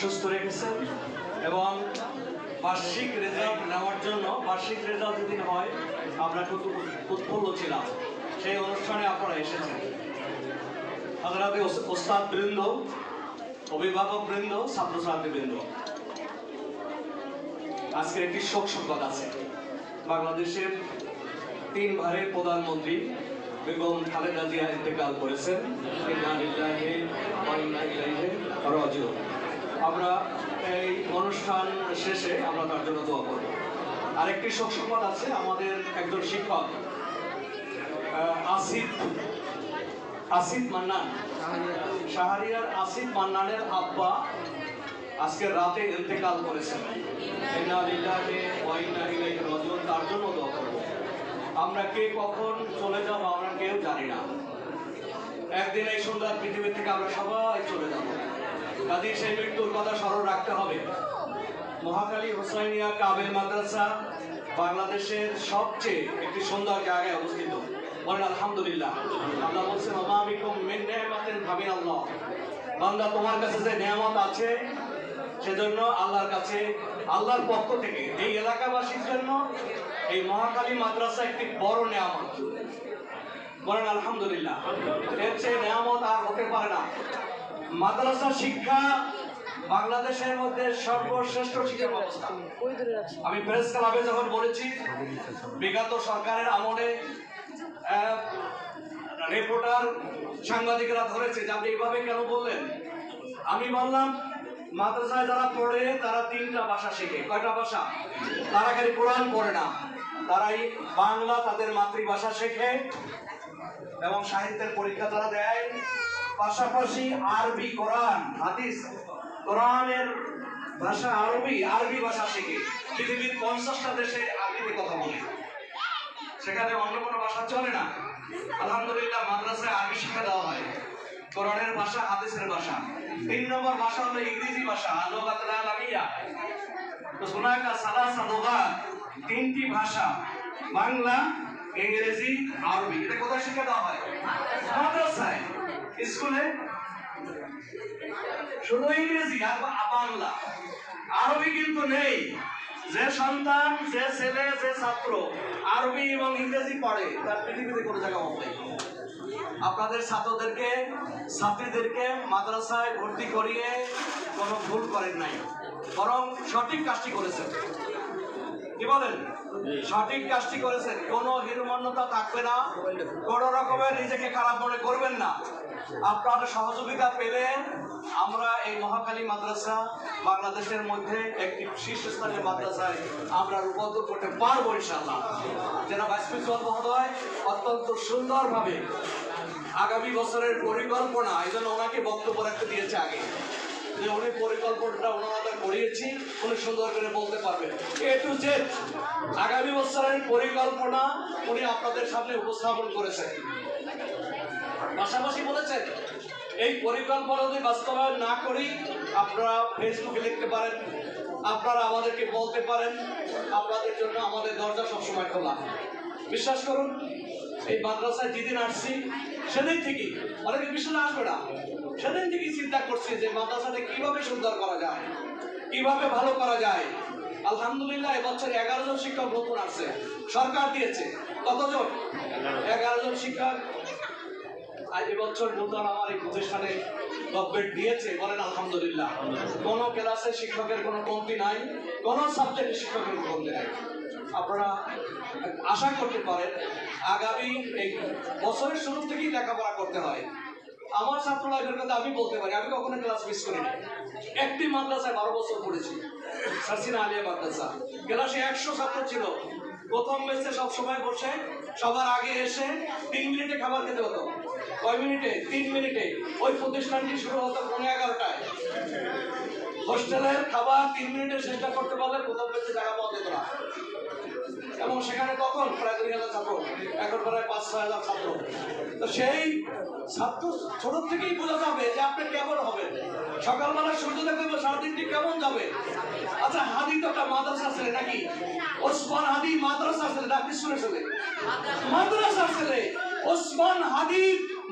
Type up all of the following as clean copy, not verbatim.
সুস্থ রেখেছেন এবং বার্ষিক রেজাল্ট নেওয়ার জন্য, বার্ষিক রেজাল্ট যেদিন হয় আমরা খুব উৎফুল্ল ছিলাম, সেই অনুষ্ঠানে আপনারা এসেছেন। হাজরাতে ওস্তাদ বৃন্দ, অভিভাবক বৃন্দ, ছাত্রছাত্রী বৃন্দ, আজকের একটি শোক সংবাদ আছে। বাংলাদেশের 3 বারের প্রধানমন্ত্রী বেগম খালেদা জিয়া ইন্তেকাল করেছেন। আমরা এই অনুষ্ঠান শেষে আমরা তার জন্য দোয়া করব। আরেকটি শোক সংবাদ আছে। আমাদের একজন শিক্ষক আসিফ মান্নান, শাহরিয়ার আসিফ মান্নানের আব্বা আজকে রাতে ইন্তেকাল করেছেন। তার জন্য দোয়া করব। আমরা কে কখন চলে যাব আমরা কেউ জানি না। একদিন এই সুন্দর পৃথিবী থেকে আমরা সবাই চলে যাব। কাজে সেই মৃত্যুর কথা স্মরণ রাখতে হবে। মহাখালী হোসাইনিয়া কাবেল মাদ্রাসা বাংলাদেশের সবচেয়ে একটি সুন্দর জায়গায় অবস্থিত। বলেন আলহামদুলিল্লাহ। আল্লাহ বলছেন ওমা বিকুম মিন নি'মাতিন ফামিনাল্লাহ। বান্দা, তোমার কাছে যে নিয়ামত আছে সেজন্য আল্লাহর কাছে, আল্লাহর পক্ষ থেকে এই এলাকাবাসীর জন্য এই মহাখালী মাদ্রাসা একটি বড় নিয়ামত। বলেন আলহামদুলিল্লাহ। এর চেয়ে নিয়ামত আর হতে পারে না। মাদ্রাসা শিক্ষা বাংলাদেশের মধ্যে সর্বশ্রেষ্ঠ শিক্ষা ব্যবস্থা। আমি প্রেস ক্লাবে যখন বলেছি, বিগত সরকারের আমলে রিপোর্টার সাংবাদিকরা ধরেছে যে আপনি এইভাবে কেন বললেন। আমি বললাম, মাদ্রাসায় যারা পড়ে তারা 3টা ভাষা শেখে। কয়টা ভাষা? তারা খালি কোরআন পড়ে না, তারাই বাংলা তাদের মাতৃভাষা শেখে এবং সাহিত্যের পরীক্ষা তারা দেয়, পাশাপাশি আরবি, কোরআন, হাদিস, কোরআনের ভাষা আরবি ভাষা শেখে। পৃথিবীর 50টা দেশে আরবিতে কথা বলে, সেখানে অন্য কোনো ভাষা চলে না। আলহামদুলিল্লাহ, মাদ্রাসায় আরবি শিক্ষা দেওয়া হয়, কোরআনের ভাষা, হাদিসের ভাষা। 3 নম্বর ভাষা হলো ইংরেজি ভাষা, লুগাতুল আলামিয়া। তো হুনাকা সালাসা লুগাত, 3টি ভাষা, বাংলা, ইংরেজি, আরবি। এটা কোথায় শিক্ষা দেওয়া হয়? মাদ্রাসায়। স্কুলে শুধু ইংরেজি আর বাংলা, আরবি কিন্তু নেই। যে সন্তান, যে ছেলে, যে ছাত্র আরবি এবং ইংরেজি পড়ে তার পৃথিবীতে কোনো জায়গা নেই। আপনাদের ছাত্রদেরকে, ছাত্রীদেরকে মাদ্রাসায় ভর্তি করিয়ে কোনো ভুল করেন নাই, বরং সঠিক কাজটি করেছেন। কি বলেন? সঠিক কাজটি করেছেন। কোনো হীনমন্যতা থাকবে না, কোনো রকমের নিজেকে খারাপ মনে করবেন না। আপনাদের সহযোগিতা পেলে আমরা এই মহাখালী মাদ্রাসা বাংলাদেশের মধ্যে একটি শীর্ষস্থানীয় মাদ্রাসায় আমরা রূপান্তর করতে পারবো ইনশাআল্লাহ। জনাব ভাইস প্রিন্সিপাল মহোদয় অত্যন্ত সুন্দরভাবে আগামী বছরের পরিকল্পনা, এই জন্য ওনাকে বক্তব্য রাখতে দিয়েছে আগে, যে উনি পরিকল্পনাটা ওনারা করিয়েছি, উনি সুন্দর করে বলতে পারবেন। A to Z আগামী বছরের পরিকল্পনা উনি আপনাদের সামনে উপস্থাপন করেছেন। পাশাপাশি বলেছেন, এই পরিকল্পনা যদি বাস্তবায়ন না করি আপনারা ফেসবুকে লিখতে পারেন, আপনারা আমাদেরকে বলতে পারেন, আপনাদের জন্য আমাদের দরজা সবসময় খোলা। বিশ্বাস করুন, এই মাদ্রাসায় যেদিন আসছি সেদিন থেকেই, অনেকে বিশ্বাস আসবে না, সেদিন থেকেই চিন্তা করছি যে মাদ্রাসাটা কিভাবে সুন্দর করা যায়, কিভাবে ভালো করা যায়। আলহামদুলিল্লাহ, এবছর 11 জন শিক্ষক নতুন আসছে, সরকার দিয়েছে। কতজন? 11 জন শিক্ষক এবছর নতুন আমার এই প্রতিষ্ঠানে গভর্নমেন্ট দিয়েছে। বলেন আলহামদুলিল্লাহ। কোনো ক্লাসে শিক্ষকের কোনো কমতি নাই, কোনো সাবজেক্টে শিক্ষকের কমতি নাই। আপনারা আশা করতে পারেন আগামী এই বছরের শুরু থেকেই লেখাপড়া করতে হয়। আমার ছাত্র লাইফের কথা আমি বলতে পারি, আমি কখনো ক্লাস মিস করিনি। একটি মাদ্রাসায় 12 বছর পড়েছি, সারসিনা আলিয়া মাদ্রাসা। ক্লাসে 100 ছাত্র ছিল। প্রথম বেঞ্চে সবসময় বসে সবার আগে এসে 3 মিনিটে খাবার খেতে হতো। কয় মিনিটে? 3 মিনিটে। ওই প্রতিষ্ঠানটি শুরু হতো 11:30টায়। হোস্টেলের খাবার 3 মিনিটে চেষ্টা করতে পারলে প্রথম বেঞ্চে জায়গা পাওয়া যেত না। এবং সেখানে তখন প্রায় 2000 ছাত্র, এখন প্রায় 5-6 হাজার ছাত্র। তো সেই ছাত্র ছোট থেকেই বোঝা যাবে যে আপনি কেমন হবেন। সকালবেলা সূর্য দেখবে, সারাদিনটি কেমন যাবে। আচ্ছা, হাদি তো একটা মাদ্রাসা ছেলে নাকি? ওসমান হাদি মাদ্রাসা ছেলে না স্কুলের ছেলে? মাদ্রাসা ছেলে। ওসমান হাদি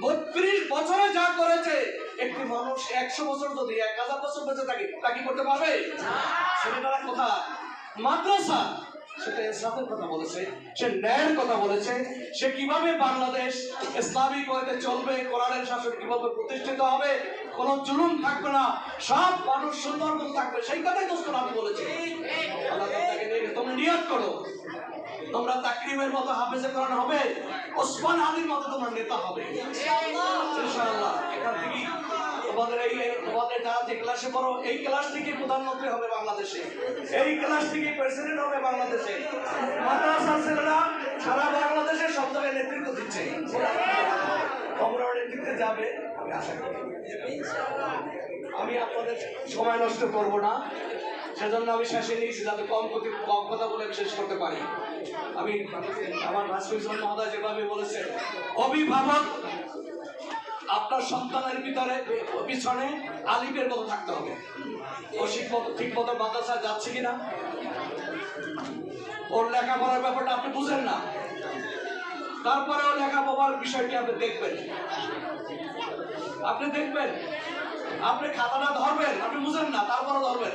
32 বছরে যা করেছে একটি মানুষ 100 বছর যদি 1000 বছর বেঁচে থাকে তা কি করতে পারবে? ছেলেটারা কোথায়? মাদ্রাসা। সেটা ইসলামের কথা বলেছে, সে ন্যায়ের কথা বলেছে, সে কিভাবে বাংলাদেশ ইসলামিক ওয়েতে চলবে, কোরআনের শাসন কিভাবে প্রতিষ্ঠিত হবে, কোন জুলুম থাকবে না, সব মানুষ সুন্দরবন থাকবে, সেই কথাই দোস্ত আমি বলেছি। আল্লাহ তাআলাকে নিয়ে তোমরা নিয়ত করো, তোমরা তাকরিমের মতো হাফেজে কোরআন হবে, ওসমান আলীর মতো তোমরা নেতা হবে ইনশাআল্লাহ। এখান থেকে তোমাদের যারা যে ক্লাসে পড়ো, এই ক্লাস থেকে প্রধানমন্ত্রী হবে বাংলাদেশে, এই ক্লাস থেকে প্রেসিডেন্ট হবে বাংলাদেশে। মাদ্রাসার ছেলেরা সারা বাংলাদেশের সব জায়গায় নেতৃত্ব দিচ্ছে, তোমরা নেতৃত্বে যাবে আমি আশা করি। আমি আপনাদের সময় নষ্ট করব না, সেজন্য আমি শেষে নিয়েছি যাতে কম কথা বলে শেষ করতে পারি। আমি আমার রাষ্ট্রপতি মহোদয় যেভাবে বলেছেন, অভিভাবক আপনার সন্তানের পিছনে আলিমের মতো থাকতে হবে। ও ঠিক মতো মাদ্রাসায় যাচ্ছে কিনা, ওর লেখাপড়ার ব্যাপারটা আপনি বুঝেন না, তারপরে ও লেখাপড়ার বিষয়টি আপনি দেখবেন, আপনি খাতাটা ধরবেন, আপনি বুঝেন না, তারপরে ধরবেন,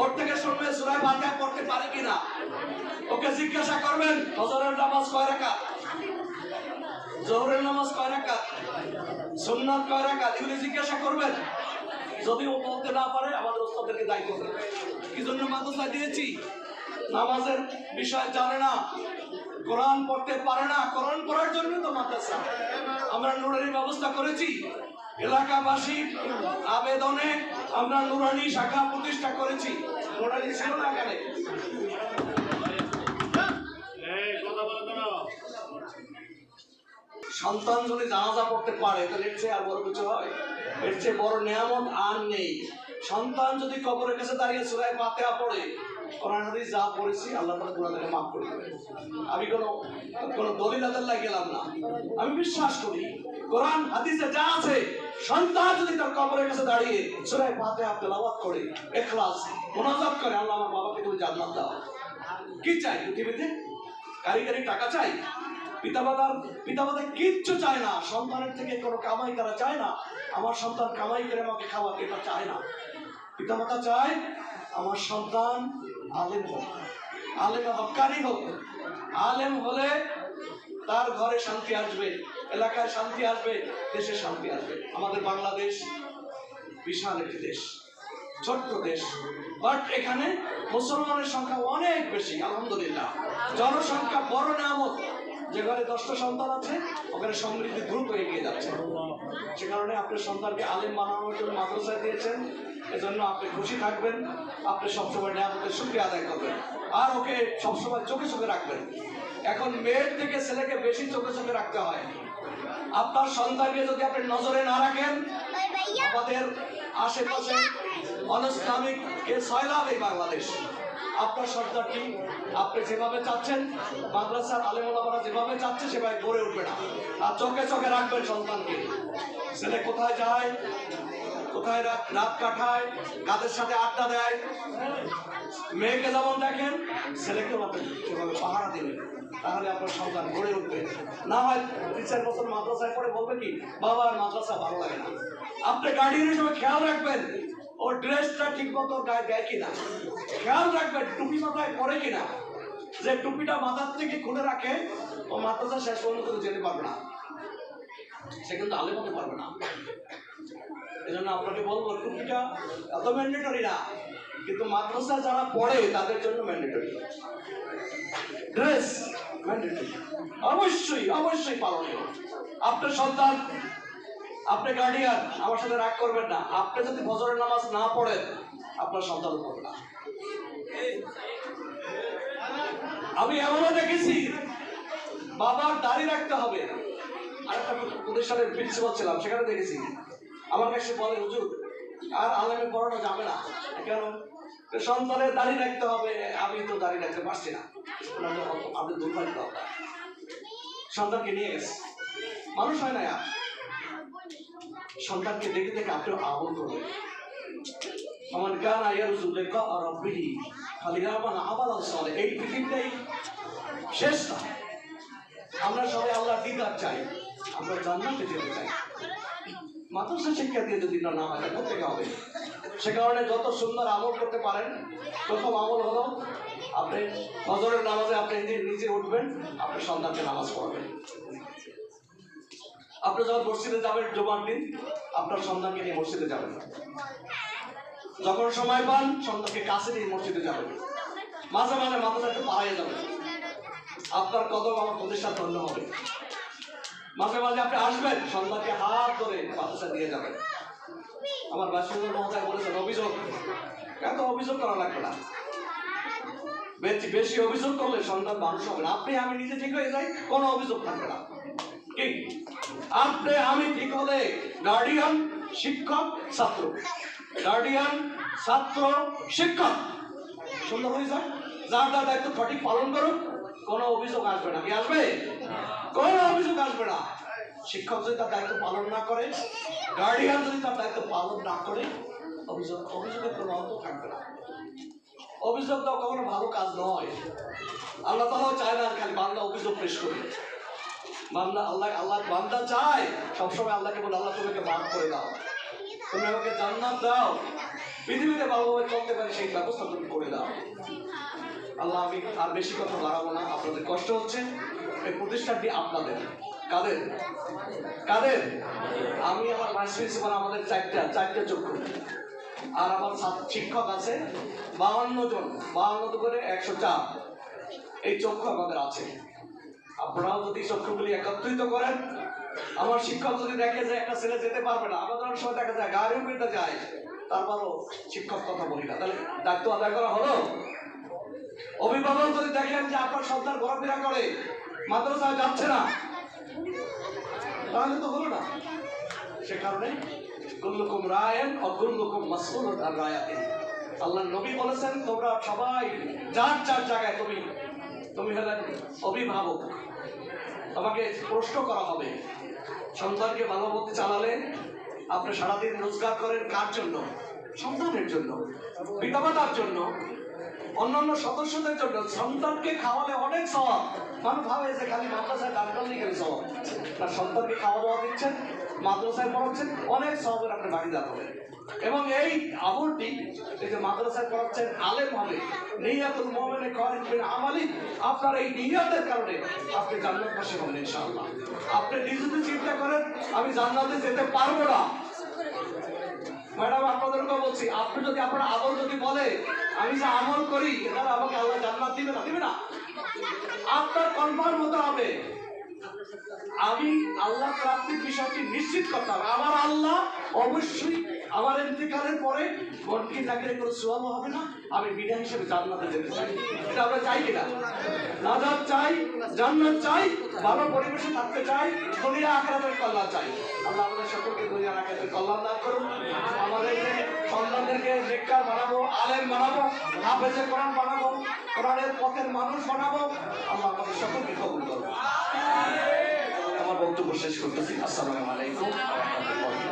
ওর থেকে শুনবেন সূরা ফাতিহা পড়তে পারে কিনা, ওকে জিজ্ঞাসা করবেন ফজরের নামাজ কয় রাকাত, জোহরের নামাজ কয় রাকাত, সুন্নাত কয় রাকাত, এগুলো জিজ্ঞাসা করবেন। যদি ও বলতে না পারে আমাদের ওস্তাদদেরকে দায়ী করবেন। কি জন্য মাদ্রাসা দিয়েছি? নামাজের বিষয় জানে না, কোরআন পড়তে পারে না, কোরআন পড়ার জন্য তো মাদ্রাসা। আমরা নুরানি ব্যবস্থা করেছি, এলাকাবাসী আবেদনে আমরা নুরানি শাখা প্রতিষ্ঠা করেছি। নুরানি ছিল না এখানে। সন্তান যদি জানাজা পড়তে পারে তাহলে এর চেয়ে আর বড় কিছু হয়? এর চেয়ে বড় নিয়ামত আর নেই। সন্তান যদি কবরের কাছে দাঁড়িয়ে সূরা ফাতিহা পড়ে, কোরআন হাদিস যা পড়েছি আল্লাহ তাআলা গুনাহকে মাফ করে দেবেন। আমি কোনো দলিল আদাল্লাহ গেলাম না, আমি বিশ্বাস করি কোরআন হাদিসে যা আছে, সন্তান যদি তার কবরের কাছে দাঁড়িয়ে সূরা ফাতিহা তেলাওয়াত করে, ইখলাস মুনাজাত করে, আল্লাহ আমার বাবাকে তুমি জান্নাত দাও। কি চাই পৃথিবীতে? কারিগরি টাকা চাই? পিতামাতা কিচ্ছু চায় না, সন্তানের থেকে কোনো কামাই তারা চায় না। আমার সন্তান কামাই করে আমাকে খাওয়াকে এটা চায় না। পিতামাতা চায় আমার সন্তান আলেম হোক, আলেম হক্কানি হোক। আলেম হলে তার ঘরে শান্তি আসবে, এলাকায় শান্তি আসবে, দেশে শান্তি আসবে। আমাদের বাংলাদেশ বিশাল একটি দেশ, ছোট্ট দেশ, বাট এখানে মুসলমানের সংখ্যা অনেক বেশি আলহামদুলিল্লাহ। জনসংখ্যা বড় নিয়ামত। যে ঘরে 10টা সন্তান আছে ওখানে সমৃদ্ধি দ্রুত এগিয়ে যাচ্ছে। সে কারণে আপনার সন্তানকে আলেম বানানোর জন্য মাদ্রাসায় দিয়েছেন, এজন্য আপনি খুশি থাকবেন, আপনি সবসময় নিয়ামতের শুকরিয়া আদায় করবেন, আর ওকে সবসময় চোখে চোখে রাখবেন। এখন মেয়ের থেকে ছেলেকে বেশি চোখে চোখে রাখতে হয়। আপনার সন্তানকে যদি আপনি নজরে না রাখেন, আমাদের আশেপাশে অনইসলামিক সয়লাব এই বাংলাদেশ। আপনার সন্তানটি আপনি যেভাবে চাচ্ছেন, মাদ্রাসার আলেম ওলামারা যেভাবে চাচ্ছে সেভাবে গড়ে উঠবে না। আর চোখে চোখে রাখবেন সন্তানকে। ছেলে কোথায় যায়, কোথায় রাত কাটায়, কাদের সাথে আড্ডা দেয়, মেয়েকে যেমন দেখেন ছেলেকেও আপনি সেভাবে পাহারা দেবেন, তাহলে আপনার সন্তান গড়ে উঠবে। না হয় 3-4 বছর মাদ্রাসায় পড়ে বলবে কি, বাবা আর মাদ্রাসা ভালো লাগে না। আপনি গার্ডিয়ান হিসেবে খেয়াল রাখবেন ওর ড্রেসটা ঠিক মতো গায়ে দেয় কিনা, খেয়াল রাখবেন টুপি মাথায় পরে কিনা। যে টুপিটা মাথার থেকে খুলে রাখে ও মাদ্রাসা শেষ পর্যন্ত যেতে পারবে না, সে কিন্তু আলেম হতে পারবে না। এই জন্য আপনাকে বলবো টুপিটা এত ম্যান্ডেটরি না, কিন্তু মাদ্রাসা যারা পড়ে তাদের জন্য ম্যান্ডেটরি। ড্রেস ম্যান্ডেটরি, অবশ্যই অবশ্যই পালনীয়। আপনার সন্তান, আপনি গার্ডিয়ান, আমার সাথে রাগ করবেন না, আপনি যদি ফজরের নামাজ না পড়েন আপনার সন্তান পড়বে না। আমি এমনও দেখেছি বাবার দাড়ি রাখতে হবে। আরেকটা প্রতিষ্ঠানের প্রিন্সিপাল ছিলাম, সেখানে দেখেছি আমার কাছে বলে, হুজুর আর আলেমে পড়ানো যাবে না কেন? সন্তানের দাড়ি রাখতে হবে। আমি তো দাড়ি রাখতে পারছি না। আপনি দুর্ভাগ্য, সন্তানকে নিয়ে গেছে, মানুষ হয় না। সন্তানকে দেখে দেখে আপনি আমল করবেন। আমার গান আয়ারুজু লিকা রাব্বিহি ফালিয়ামান আমালান সালিহ। এই পৃথিবীটাই শেষ না। আমরা সবাই আল্লাহর দিদার চাই, আমরা জান্নাতে যেতে চাই। মাদ্রাসা শিক্ষা দিয়ে যদি না হয় তাহলে কোথেকে হবে? সে কারণে যত সুন্দর আমল করতে পারেন, প্রথম আমল হলো আপনি ফজরের নামাজে আপনি নিজে উঠবেন, আপনি সন্তানকে নামাজ পড়াবেন। আপনি যখন মসজিদে যাবেন জুমার দিন, আপনার সন্তানকে নিয়ে মসজিদে যাবেন। যখন সময় পান সন্তানকে কাছে নিয়ে মসজিদে যাবেন। মাঝে মাঝে মাদ্রাসা একটু পাড়াইয়ে যাবেন, আপনার কদম আমার প্রতিষ্ঠান ধন্য হবে। মাঝে মাঝে আপনি আসবেন, সন্তানকে হাত ধরে মাদ্রাসা নিয়ে যাবেন। আমার বাসিন্দা মহোদয় বলেছেন অভিযোগ, এত অভিযোগ করা লাগবে না। বেশি অভিযোগ করলে সন্তান মানুষ হবে না। আপনি আমি নিজে ঠিক হয়ে যাই, কোনো অভিযোগ থাকবে না। কি আপনি আমি ঠিক হলে গার্ডিয়ান, শিক্ষক, ছাত্র, গার্ডিয়ান, ছাত্র, শিক্ষক সুন্দর হয়ে যায়। যার যার দায়িত্ব সঠিক পালন করুন, কোনো অভিযোগ আসবে না। কি আসবে? কোনো অভিযোগ আসবে না। শিক্ষক যদি তার দায়িত্ব পালন না করে, গার্ডিয়ান যদি তার দায়িত্ব পালন না করে, অভিযোগের কোনো অন্ত থাকবে না। অভিযোগ দাও কখনো ভালো কাজ নয়। আল্লাহ তাআলা চায় না খালি বান্দা অভিযোগ পেশ করে। বান্দা আল্লাহ বান্দা চায় সবসময় আল্লাহকে বলে, আল্লাহ তুমি মাফ করে দাও, তুমি আমাকে জান্নাত দাও, পৃথিবীতে ভালোভাবে চলতে পারি সেই ব্যবস্থা তুমি করে দাও। আল্লাহ, আমি আর বেশি কথা বাড়াবো না, আপনাদের কষ্ট হচ্ছে। এই প্রতিষ্ঠানটি আপনাদের। কাদের? কাদের? আমি আমার ভাইস প্রিন্সিপাল, আমাদের চারটা চক্ষু, আর আমার শিক্ষক আছে 52 জন, 52 করে 104। এই চক্ষু আমাদের আছে। আপনারাও যদি চক্ষুগুলি একত্রিত করেন, আমার শিক্ষক যদি দেখে যে একটা ছেলে যেতে পারবে না, আমাদের অনেক সময় দেখা যায় গাড়িও পেতে যায়, তারপরও শিক্ষক কথা বলি না, তাহলে দায়িত্ব আদায় করা হলো? অভিভাবক যদি দেখেন যে আপনার সন্তান ঘোরাফেরা করে, মাদ্রাসায় যাচ্ছে না, তাহলে তো হলো না। সে কারণে কুল্লুকুম রায়ন ও কুল্লুকুম মাসউলুন আন রায়াতিহি। আল্লাহর নবী বলেছেন, তোমরা সবাই যার যার জায়গায়, তুমি হলেন অভিভাবক, তোমাকে প্রশ্ন করা হবে। সন্তানকে ভালো মতো চালালে আপনি সারাদিন রোজগার করেন কার জন্য? সন্তানের জন্য, পিতামাতার জন্য, অন্যান্য সদস্যদের জন্য। সন্তানকে খাওয়ালে অনেক সওয়াব। মানুষ ভাবে যে খালি মাদ্রাসায় দান করলেই খালি সওয়াব। তার সন্তানকে খাওয়া দাওয়া দিচ্ছেন, মাদ্রাসায় পড়াচ্ছেন, অনেক সওয়াবের আপনি বাড়ি দান হবেন। এবং এই আমলটি, এই যে মাদ্রাসায় পড়াচ্ছেন, আলেম হবে, নিয়াতুল মুমিনে খালিদ বিন আমালি, আপনার এই নিয়াতের কারণে আপনি জান্নাতবাসী হবেন ইনশাআল্লাহ। আপনি নিজে যদি চিন্তা করেন আমি জান্নাতে যেতে পারবো না, ম্যাডাম আপনাদেরকে বলছি, আপনি যদি আপনার আমল যদি বলে আমি যে আমল করি এটা আমাকে আল্লাহ জান্নাত দিবে না, দিবে না। আপনার কনফার্ম হতে হবে, আমি আল্লাহ প্রাপ্তির বিষয়টি নিশ্চিত করতে হবে। আমার আল্লাহ অবশ্যই আমার ইন্তেকালের পরে মনকে চাকরি করে সোয়াবও হবে না, আমি বিনা হিসেবে জান্নাতে যেতে চাই। এটা আমরা চাই কিনা? নাজাত চাই, জান্নাত চাই, ভালো পরিবেশে থাকতে চাই, দুনিয়া আখিরাতের কল্যাণ চাই। আল্লাহ আমাদের সকলকে দুনিয়া আখিরাতের কল্যাণ দান করুন। আমাদের সন্তানদেরকে নেককার বানাবো, আলেম বানাবো, হাফেজে কোরআন বানাবো, কোরআনের পথের মানুষ বানাবো। আল্লাহ আমাদের সকলকে কবুল করুন। আমার বক্তব্য শেষ করতেছি। আসসালামু আলাইকুম ওয়া রাহমাতুল্লাহ।